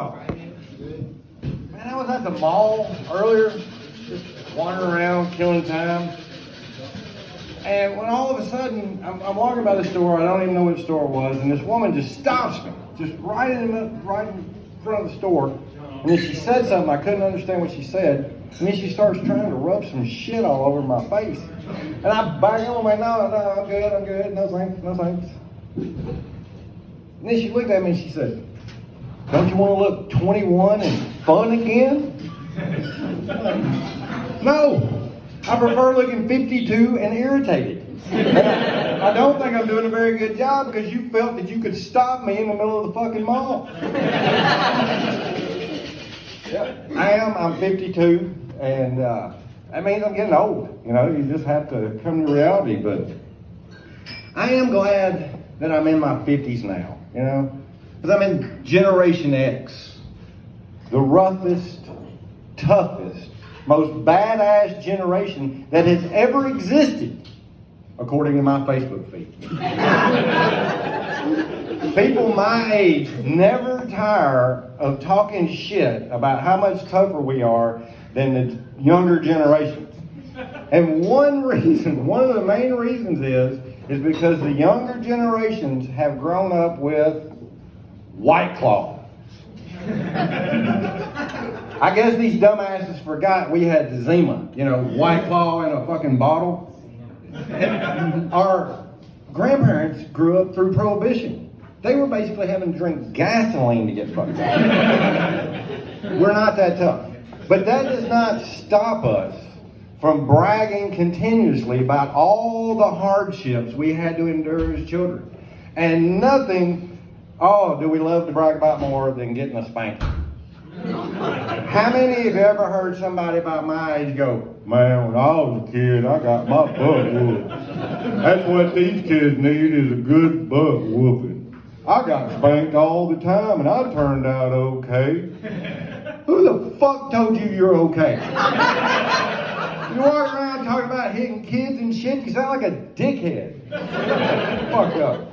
y'all? Man, I was at the mall earlier, just wandering around, killing time. And when all of a sudden, I'm walking by the store, I don't even know which store it was, and this woman just stops me, just right in front of the store. And then she said something, I couldn't understand what she said. And then she starts trying to rub some shit all over my face. And I back up, I'm like, no, I'm good, no thanks. And then she looked at me and she said, don't you want to look 21 and fun again? No. I prefer looking 52 and irritated. And I don't think I'm doing a very good job because you felt that you could stop me in the middle of the fucking mall. Yeah, I'm 52, and that means I'm getting old. You know, you just have to come to reality. But I am glad that I'm in my 50s now, you know, because I'm in Generation X, the roughest, toughest, most badass generation that has ever existed, according to my Facebook feed. People my age never tire of talking shit about how much tougher we are than the younger generations. And one of the main reasons is because the younger generations have grown up with White Claw. I guess these dumbasses forgot we had the Zima, you know, White Claw in a fucking bottle. And our grandparents grew up through Prohibition. They were basically having to drink gasoline to get fucked up. We're not that tough. But that does not stop us from bragging continuously about all the hardships we had to endure as children. And nothing, do we love to brag about more than getting a spanking. How many of you ever heard somebody about my age go, man, when I was a kid, I got my butt whooped. That's what these kids need is a good butt whooping. I got spanked all the time and I turned out okay. Who the fuck told you you're okay? You walk around talking about hitting kids and shit, you sound like a dickhead. Fuck up.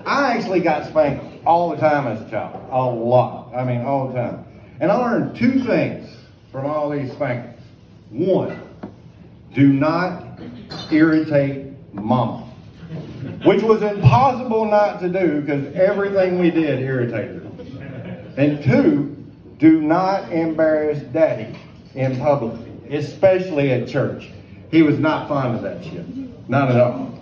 I actually got spanked all the time as a child. A lot. I mean, all the time. And I learned two things from all these spankings. One, do not irritate mama. Which was impossible not to do because everything we did irritated her. And two, do not embarrass daddy in public, especially at church. He was not fond of that shit. Not at all.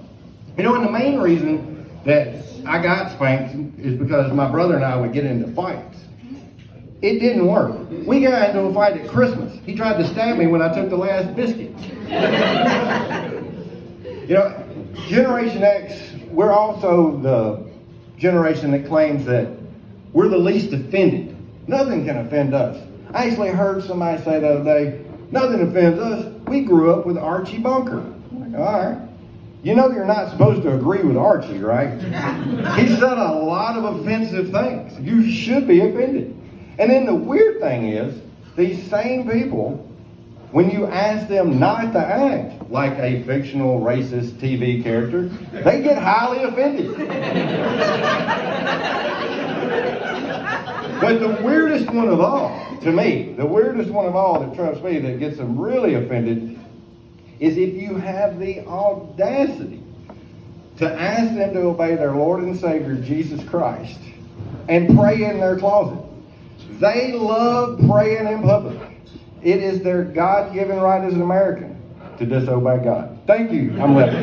You know, and the main reason that I got spanked is because my brother and I would get into fights. It didn't work. We got into a fight at Christmas. He tried to stab me when I took the last biscuit. You know, Generation X, we're also the generation that claims that we're the least offended. Nothing can offend us. I actually heard somebody say the other day, nothing offends us. We grew up with Archie Bunker. I'm like, all right. You know you're not supposed to agree with Archie, right? He said a lot of offensive things. You should be offended. And then the weird thing is, these same people, when you ask them not to act like a fictional racist TV character, they get highly offended. But the weirdest one of all, to me, the weirdest one of all that trumps me, that gets them really offended, is if you have the audacity to ask them to obey their Lord and Savior, Jesus Christ, and pray in their closet. They love praying in public. It is their God-given right as an American to disobey God. Thank you. I'm left.